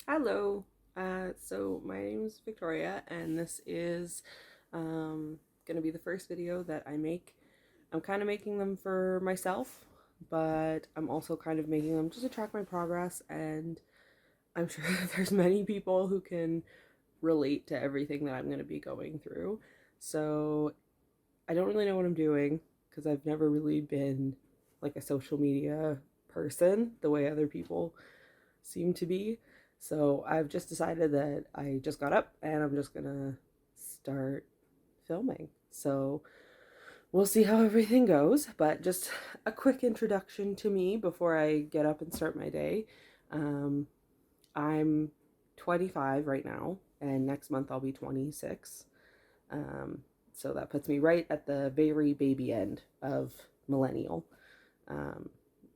Hello. So my name is Victoria, and this is gonna be the first video that I make. I'm kind of making them for myself, but I'm also kind of making them just to track my progress, and I'm sure that there's many people who can relate to everything that I'm gonna be going through. So I don't really know what I'm doing because I've never really been like a social media person the way other people seem to be. So I've just decided that I just got up and I'm just gonna start filming. So we'll see how everything goes, but just a quick introduction to me before I get up and start my day. Um, I'm 25 right now, and next month I'll be 26. Um, so that puts me right at the very baby end of millennial. Um,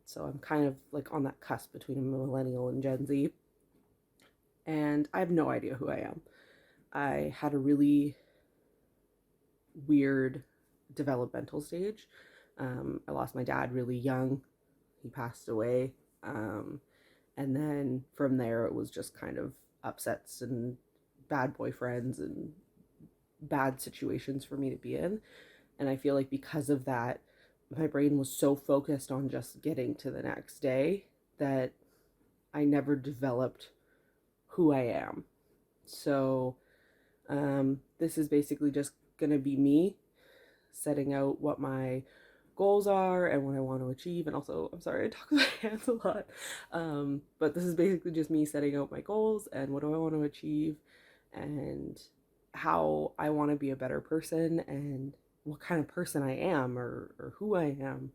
so I'm kind of like on that cusp between a millennial and Gen Z, and I have no idea who I am. I had a really weird developmental stage. I lost my dad really young. He passed away. And then from there, it was just kind of upsets and bad boyfriends and bad situations for me to be in. And I feel like because of that, my brain was so focused on just getting to the next day that I never developed who I am. So this is basically just going to be me setting out what my goals are and what I want to achieve. And also, I'm sorry, I talk with my hands a lot. But this is basically just me setting out my goals and what do I want to achieve and how I want to be a better person and what kind of person I am or who I am,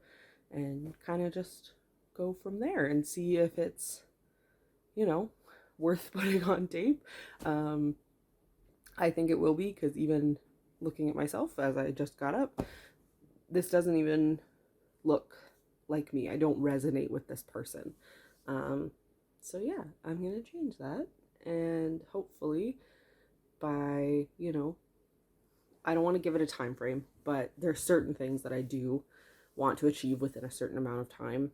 and kind of just go from there and see if it's, you know, worth putting on tape. Um, I think it will be, because even looking at myself as I just got up, this doesn't even look like me. I don't resonate with this person. Um, so yeah, I'm gonna change that, and hopefully by, I don't want to give it a time frame, but there's certain things that I do want to achieve within a certain amount of time.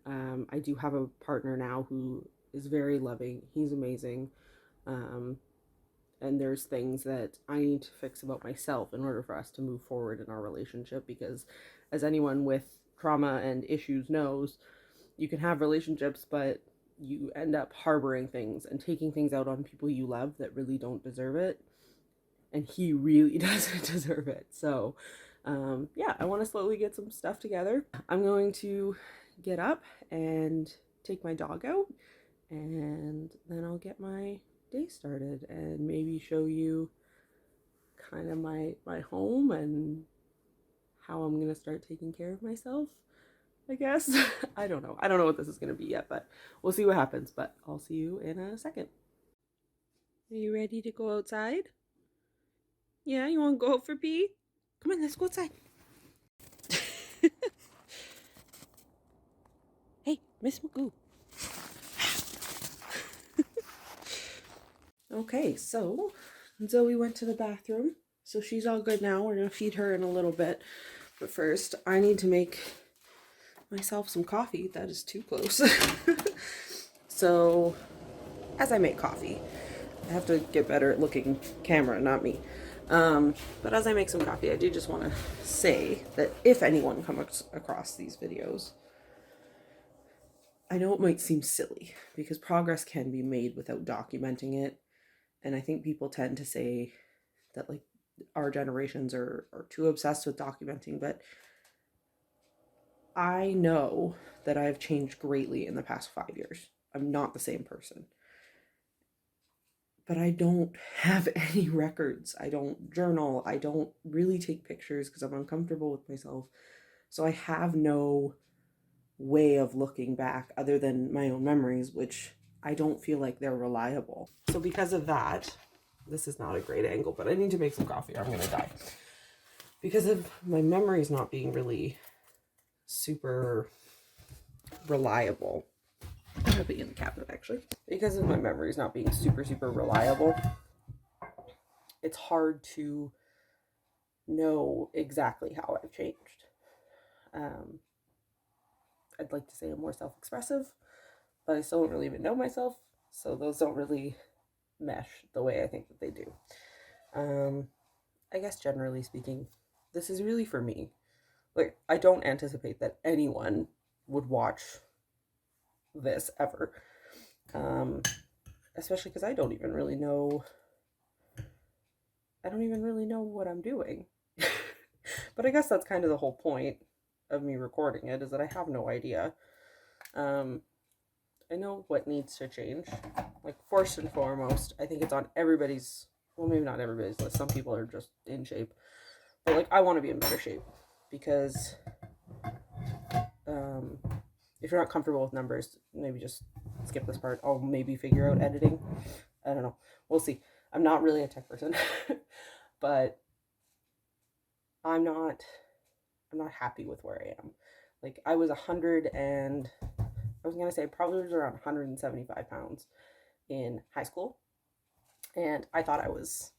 I do have a partner now who is very loving. He's amazing. Um, and there's things that I need to fix about myself in order for us to move forward in our relationship, because as anyone with trauma and issues knows, you can have relationships, but you end up harboring things and taking things out on people you love that really don't deserve it, and he really doesn't deserve it. So yeah, I want to slowly get some stuff together. I'm going to get up and take my dog out, and then I'll get my day started and maybe show you kind of my home and how I'm gonna start taking care of myself, I guess. I don't know. I don't know what this is gonna be yet, but we'll see what happens. But I'll see you in a second. Are you ready to go outside? Yeah, you want to go out for pee? Come on, let's go outside. Hey, Miss Magoo. Okay, so Zoe went to the bathroom, so she's all good now. We're gonna feed her in a little bit, but first I need to make myself some coffee. That is too close. So as I make coffee, I have to get better at looking camera, not me. But as I make some coffee, I do just want to say that if anyone comes across these videos, I know it might seem silly because progress can be made without documenting it. And I think people tend to say that like our generations are too obsessed with documenting, but I know that I've changed greatly in the past 5 years. I'm not the same person. But I don't have any records. I don't journal. I don't really take pictures because I'm uncomfortable with myself. So I have no way of looking back other than my own memories, which I don't feel like they're reliable. So because of that, this is not a great angle, but I need to make some coffee or I'm going to die. Because of my memories not being really super reliable. I'll be in the cabinet actually. Because of my memories not being super reliable, it's hard to know exactly how I've changed. Um, I'd like to say I'm more self-expressive, but I still don't really even know myself. So those don't really mesh the way I think that they do. I guess generally speaking, this is really for me. Like, I don't anticipate that anyone would watch this ever. Especially because I don't even really know what I'm doing. But I guess that's kind of the whole point of me recording it, is that I have no idea. I know what needs to change. Like, first and foremost, I think it's on everybody's, well, maybe not everybody's list. Some people are just in shape. But, like, I want to be in better shape. Because if you're not comfortable with numbers, maybe just skip this part. I'll maybe figure out editing. I don't know. We'll see. I'm not really a tech person. But I'm not happy with where I am. Like, I was 100 and I was going to say probably was around 175 pounds in high school. And I thought I was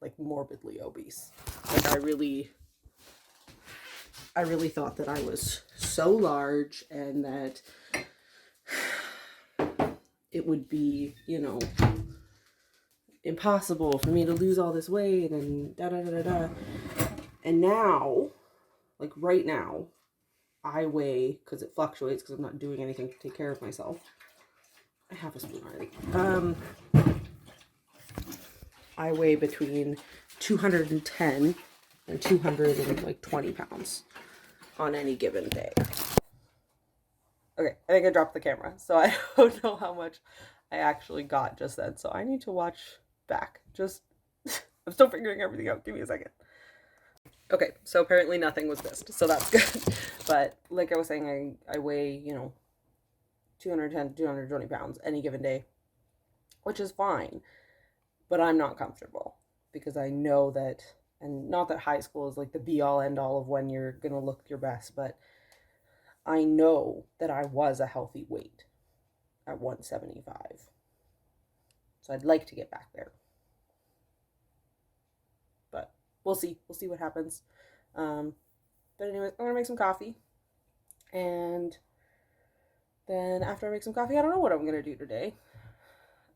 like morbidly obese. Like, I really thought that I was so large and that it would be, impossible for me to lose all this weight and da da da da da. And now, like right now, I weigh, because it fluctuates because I'm not doing anything to take care of myself. I have a spoon already. I weigh between 210 and 220 pounds on any given day. Okay, I think I dropped the camera, so I don't know how much I actually got just then. So I need to watch back. I'm still figuring everything out. Give me a second. Okay, so apparently nothing was missed, so that's good. But like I was saying, I weigh, 210 to 220 pounds any given day, which is fine. But I'm not comfortable because I know that, and not that high school is like the be all end all of when you're going to look your best, but I know that I was a healthy weight at 175. So I'd like to get back there. But we'll see. We'll see what happens. But anyways, I'm going to make some coffee. And then after I make some coffee, I don't know what I'm going to do today.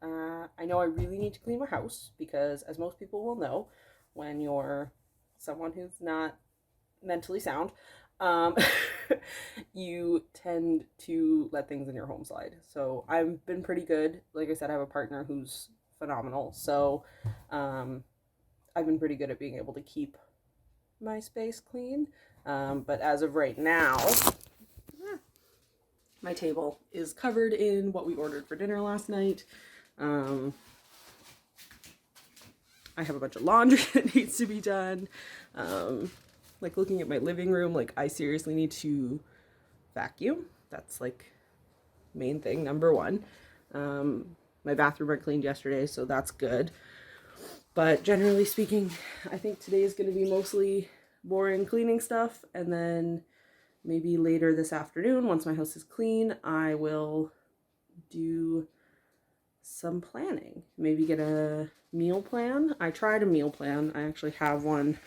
I know I really need to clean my house because, as most people will know, when you're someone who's not mentally sound, you tend to let things in your home slide. So I've been pretty good. Like I said, I have a partner who's phenomenal. So I've been pretty good at being able to keep my space clean. But as of right now, my table is covered in what we ordered for dinner last night. I have a bunch of laundry that needs to be done. Like, looking at my living room, like, I seriously need to vacuum. That's like main thing, number one. My bathroom I cleaned yesterday, so that's good. But generally speaking, I think today is going to be mostly boring cleaning stuff, and then maybe later this afternoon, once my house is clean, I will do some planning. Maybe get a meal plan. I tried a meal plan. I actually have one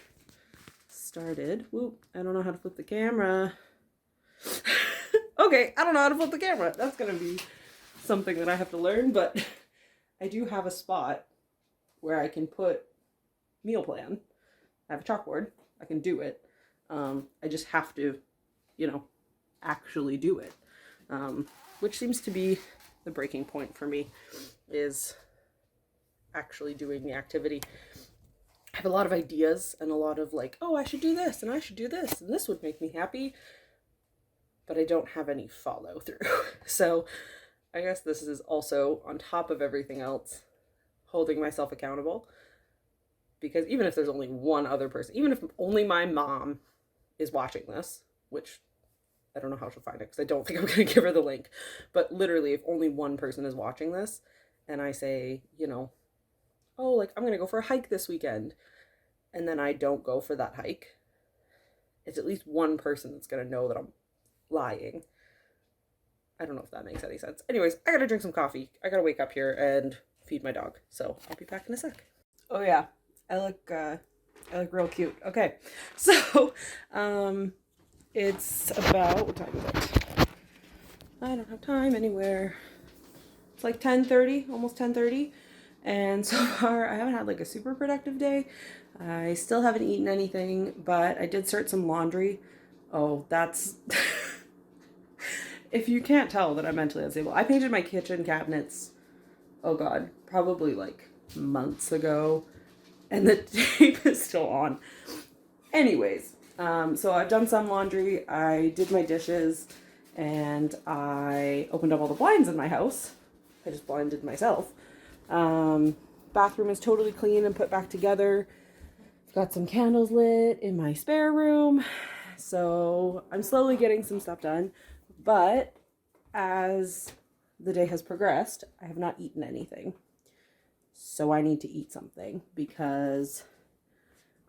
started. Whoop, I don't know how to flip the camera. Okay, I don't know how to flip the camera. That's gonna be something that I have to learn, but I do have a spot where I can put meal plan. I have a chalkboard. I can do it. I just have to, actually do it. Which seems to be the breaking point for me, is actually doing the activity. I have a lot of ideas and a lot of like, oh, I should do this and I should do this and this would make me happy, but I don't have any follow through. So I guess this is also, on top of everything else, holding myself accountable. Because even if there's only one other person, even if only my mom is watching this, which I don't know how she'll find it because I don't think I'm going to give her the link, but literally if only one person is watching this and I say, oh, like, I'm going to go for a hike this weekend, and then I don't go for that hike, it's at least one person that's going to know that I'm lying. I don't know if that makes any sense. Anyways, I got to drink some coffee. I got to wake up here and feed my dog. So I'll be back in a sec. Oh yeah, I look real cute. Okay. So, it's about, what time is it? I don't have time anywhere. It's like 10:30, almost 10:30. And so far, I haven't had like a super productive day. I still haven't eaten anything, but I did start some laundry. Oh, that's... If you can't tell that I'm mentally unstable. I painted my kitchen cabinets, oh God, probably like months ago. And the tape is still on. Anyways, so I've done some laundry. I did my dishes. And I opened up all the blinds in my house. I just blinded myself. Bathroom is totally clean and put back together. Got some candles lit in my spare room. So I'm slowly getting some stuff done. But as the day has progressed, I have not eaten anything. So I need to eat something because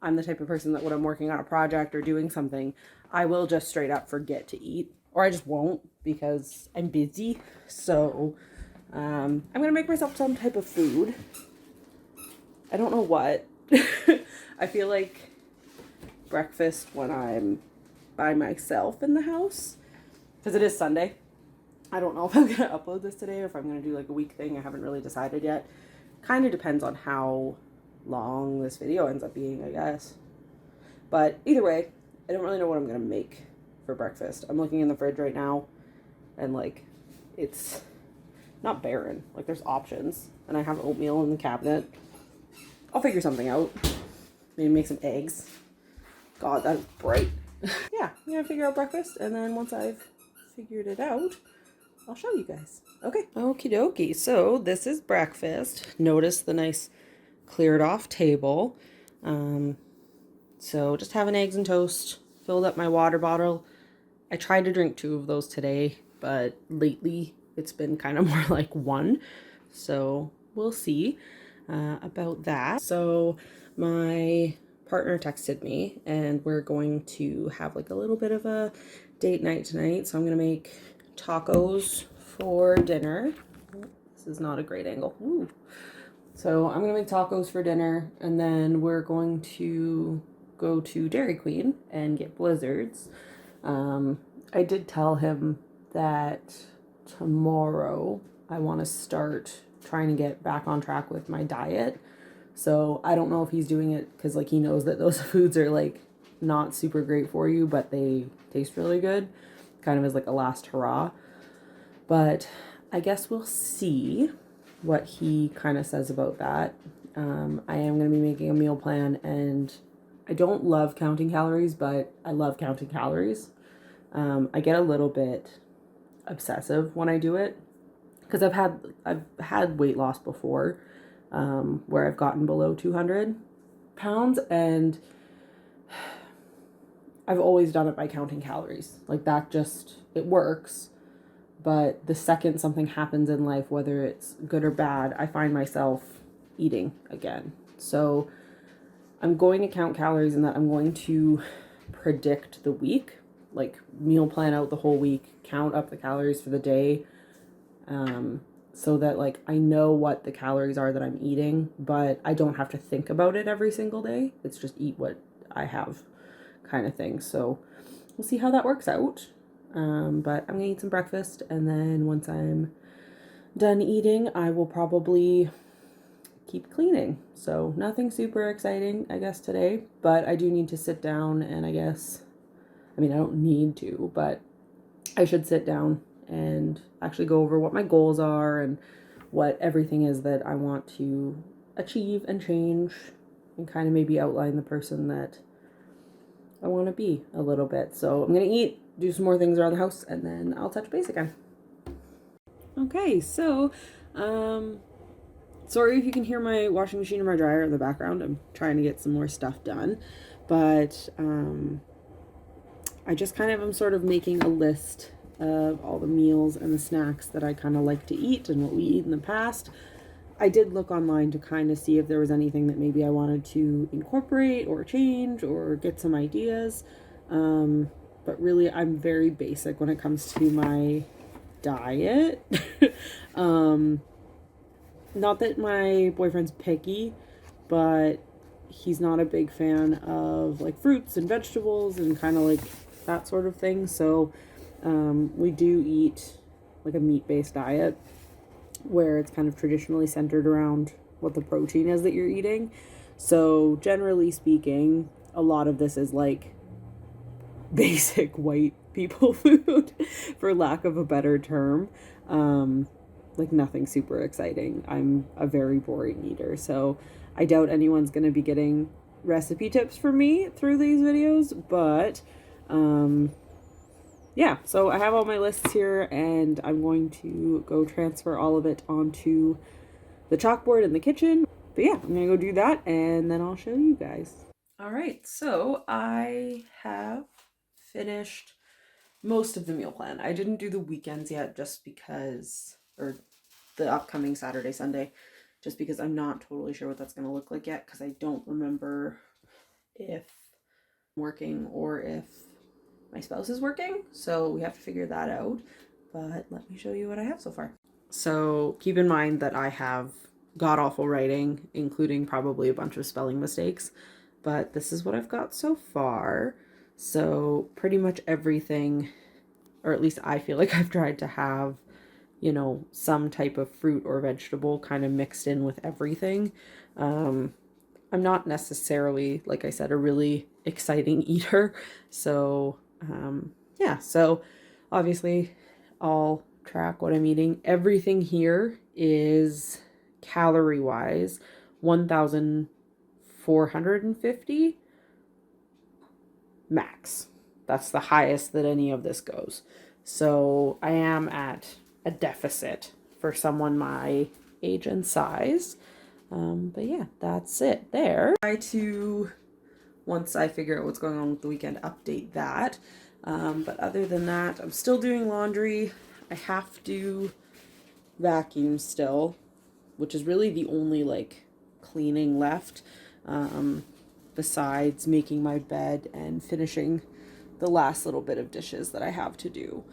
I'm the type of person that when I'm working on a project or doing something, I will just straight up forget to eat. Or I just won't because I'm busy. So I'm going to make myself some type of food. I don't know what. I feel like breakfast when I'm by myself in the house. Because it is Sunday. I don't know if I'm going to upload this today or if I'm going to do like a week thing. I haven't really decided yet. Kind of depends on how long this video ends up being, I guess. But either way, I don't really know what I'm going to make for breakfast. I'm looking in the fridge right now and like it's not barren. Like there's options and I have oatmeal in the cabinet. I'll figure something out. Maybe make some eggs. God, that is bright. Yeah, I'm gonna figure out breakfast and then once I've figured it out, I'll show you guys. Okay. Okie dokie. So this is breakfast. Notice the nice cleared off table. So just having eggs and toast. Filled up my water bottle. I tried to drink 2 of those today, but lately it's been kind of more like 1. So we'll see about that. So my partner texted me and we're going to have like a little bit of a date night tonight. So I'm going to make tacos for dinner. This is not a great angle. Ooh. So I'm going to make tacos for dinner and then we're going to go to Dairy Queen and get blizzards. I did tell him that tomorrow I want to start trying to get back on track with my diet. So I don't know if he's doing it because like he knows that those foods are like not super great for you, but they taste really good. Kind of as like a last hurrah. But I guess we'll see what he kind of says about that. I am going to be making a meal plan and I don't love counting calories, but I love counting calories. I get a little bit obsessive when I do it because I've had weight loss before, where I've gotten below 200 pounds and I've always done it by counting calories. Like that just, it works. But the second something happens in life, whether it's good or bad, I find myself eating again. So I'm going to count calories and that I'm going to predict the week, like meal plan out the whole week, count up the calories for the day, so that like I know what the calories are that I'm eating, but I don't have to think about it every single day. It's just eat what I have kind of thing. So we'll see how that works out. But I'm gonna eat some breakfast and then once I'm done eating, I will probably keep cleaning. So nothing super exciting, I guess, today, but I do need to sit down and I don't need to, but I should sit down and actually go over what my goals are and what everything is that I want to achieve and change and kind of maybe outline the person that I want to be a little bit. So I'm going to eat, do some more things around the house, and then I'll touch base again. Okay, so, sorry if you can hear my washing machine or my dryer in the background. I'm trying to get some more stuff done, but, I just kind of am sort of making a list of all the meals and the snacks that I kind of like to eat and what we eat in the past. I did look online to kind of see if there was anything that maybe I wanted to incorporate or change or get some ideas. But really, I'm very basic when it comes to my diet. Not that my boyfriend's picky, but he's not a big fan of like fruits and vegetables and kind of like that sort of thing. So we do eat like a meat-based diet. where it's kind of traditionally centered around what the protein is that you're eating. So generally speaking, a lot of this is like basic white people food, for lack of a better term. Like nothing super exciting. I'm a very boring eater, so I doubt anyone's going to be getting recipe tips from me through these videos, but yeah, so I have all my lists here, and I'm going to go transfer all of it onto the chalkboard in the kitchen. But yeah, I'm gonna go do that, and then I'll show you guys. All right, so I have finished most of the meal plan. I didn't do the weekends yet just because, or the upcoming Saturday, Sunday, just because I'm not totally sure what that's going to look like yet, because I don't remember if I'm working or if my spouse is working, so we have to figure that out. But let me show you what I have so far. So keep in mind that I have god-awful writing, including probably a bunch of spelling mistakes, but this is what I've got so far. So pretty much everything, or at least I feel like I've tried to have, you know, some type of fruit or vegetable kind of mixed in with everything. I'm not necessarily, like I said, a really exciting eater. So yeah, so obviously I'll track what I'm eating. Everything here is calorie wise 1,450 max. That's the highest that any of this goes. So I am at a deficit for someone my age and size. But yeah, that's it there. Try to, once I figure out what's going on with the weekend, update that. But other than that, I'm still doing laundry. I have to vacuum still, which is really the only like cleaning left, besides making my bed and finishing the last little bit of dishes that I have to do.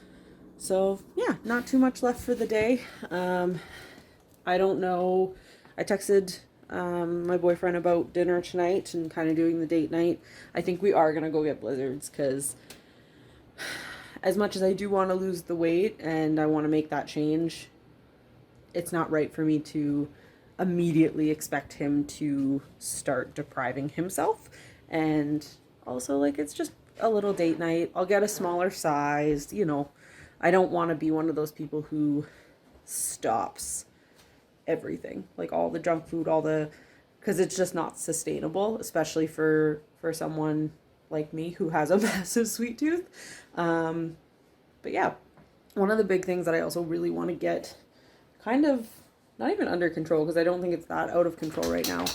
So yeah, not too much left for the day. I don't know. I texted my boyfriend about dinner tonight and kind of doing the date night. I think we are going to go get Blizzards, because as much as I do want to lose the weight and I want to make that change, it's not right for me to immediately expect him to start depriving himself. And also, like, it's just a little date night. I'll get a smaller size, you know. I don't want to be one of those people who stops everything, like all the junk food, all the, because it's just not sustainable, especially for someone like me who has a massive sweet tooth. But yeah, one of the big things that I also really want to get kind of not even under control, because I don't think it's that out of control right now,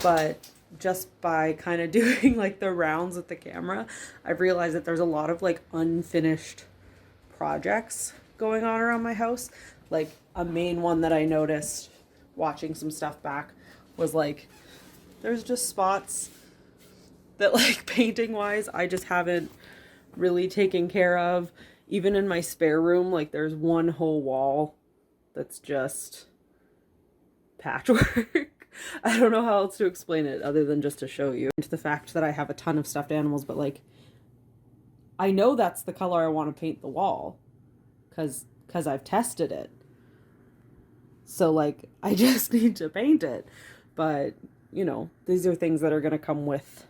but just by kind of doing like the rounds with the camera, I've realized that there's a lot of like unfinished projects going on around my house. Like a main one that I noticed watching some stuff back was like, there's just spots that like painting wise I just haven't really taken care of. Even in my spare room, like there's one whole wall that's just patchwork. I don't know how else to explain it other than just to show you. Into the fact that I have a ton of stuffed animals, but like I know that's the color I want to paint the wall because I've tested it. So like I just need to paint it. But, you know, these are things that are going to come with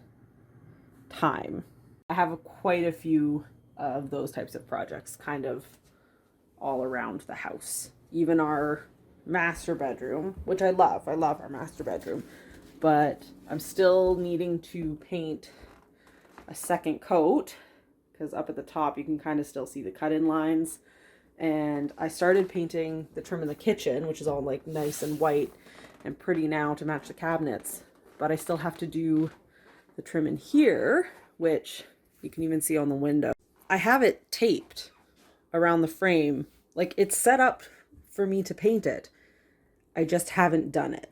time. I have quite a few of those types of projects kind of all around the house. Even our master bedroom, which I love. I love our master bedroom. But I'm still needing to paint a second coat, because up at the top you can kind of still see the cut-in lines. And I started painting the trim in the kitchen, which is all like nice and white and pretty now to match the cabinets. But I still have to do the trim in here, which you can even see on the window. I have it taped around the frame. Like it's set up for me to paint it. I just haven't done it.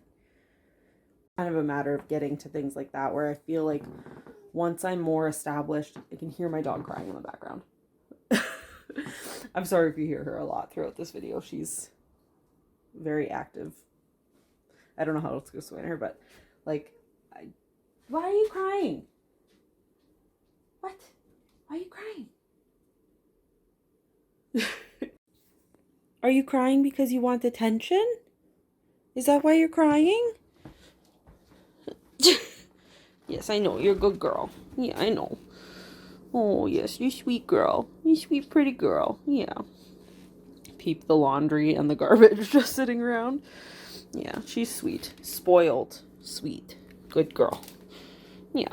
Kind of a matter of getting to things like that where I feel like once I'm more established, I can hear my dog crying in the background. I'm sorry if you hear her a lot throughout this video. She's very active. I don't know how else to explain her, but like, why are you crying? What? Why are you crying? Are you crying because you want attention? Is that why you're crying? Yes, I know. You're a good girl. Yeah, I know. Oh, yes, you sweet girl. You sweet pretty girl. Yeah. Peep the laundry and the garbage just sitting around. Yeah, she's sweet. Spoiled. Sweet. Good girl. Yeah.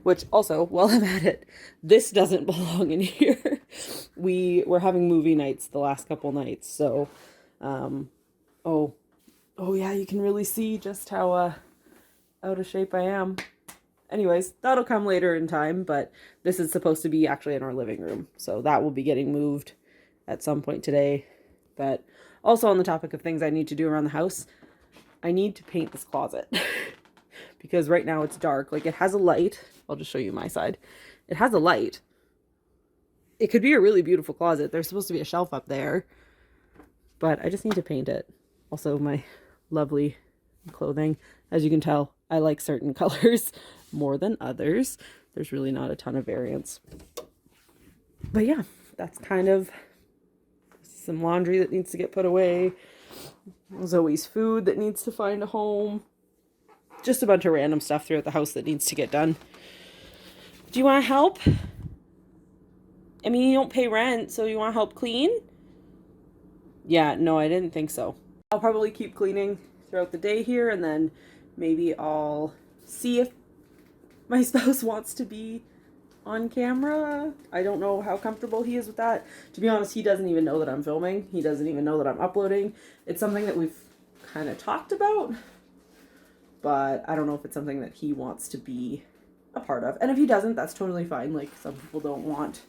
Which also, while I'm at it, this doesn't belong in here. We were having movie nights the last couple nights, so oh yeah, you can really see just how out of shape I am. Anyways, that'll come later in time, but this is supposed to be actually in our living room, so that will be getting moved at some point today. But also on the topic of things I need to do around the house, I need to paint this closet. Because right now it's dark. Like, it has a light. I'll just show you my side. It has a light. It could be a really beautiful closet. There's supposed to be a shelf up there, but I just need to paint it. Also, my lovely clothing. As you can tell, I like certain colors more than others. There's really not a ton of variance. But yeah, that's kind of some laundry that needs to get put away. Zoe's food that needs to find a home. Just a bunch of random stuff throughout the house that needs to get done. Do you want to help? I mean, you don't pay rent, so you want to help clean? Yeah, no, I didn't think so. I'll probably keep cleaning throughout the day here, and then maybe I'll see if my spouse wants to be on camera. I don't know how comfortable he is with that. To be honest, he doesn't even know that I'm filming. He doesn't even know that I'm uploading. It's something that we've kind of talked about, but I don't know if it's something that he wants to be a part of. And if he doesn't, that's totally fine. Like, some people don't want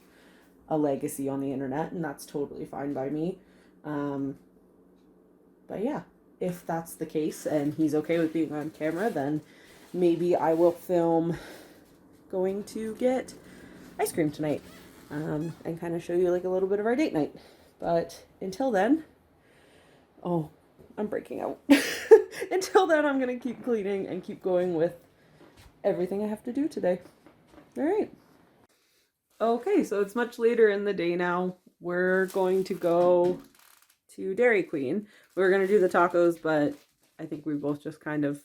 a legacy on the internet, and that's totally fine by me. But yeah, if that's the case and he's okay with being on camera, then maybe I will film going to get ice cream tonight, and kind of show you like a little bit of our date night. But until then, oh, I'm breaking out. Until then, I'm gonna keep cleaning and keep going with everything I have to do today. All right. Okay, so it's much later in the day now. We're going to go to Dairy Queen. We were going to do the tacos, but I think we both just kind of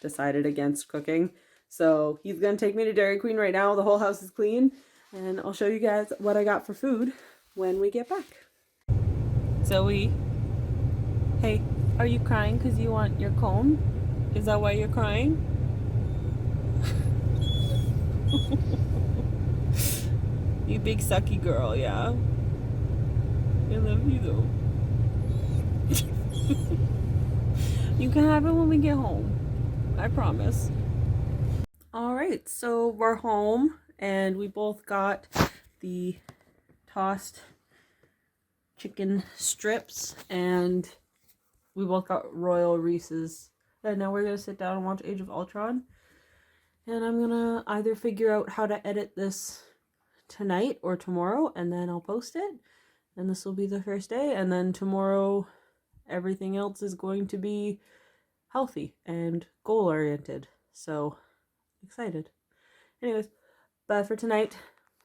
decided against cooking. So he's going to take me to Dairy Queen right now. The whole house is clean, and I'll show you guys what I got for food when we get back. Zoe, hey, are you crying because you want your cone? Is that why you're crying? You big sucky girl, yeah? I love you though. You can have it when we get home. I promise. Alright, so we're home and we both got the tossed chicken strips and we both got Royal Reese's. And now we're going to sit down and watch Age of Ultron. And I'm going to either figure out how to edit this tonight or tomorrow, and then I'll post it. And this will be the first day. And then tomorrow, everything else is going to be healthy and goal-oriented. So, excited. Anyways, but for tonight,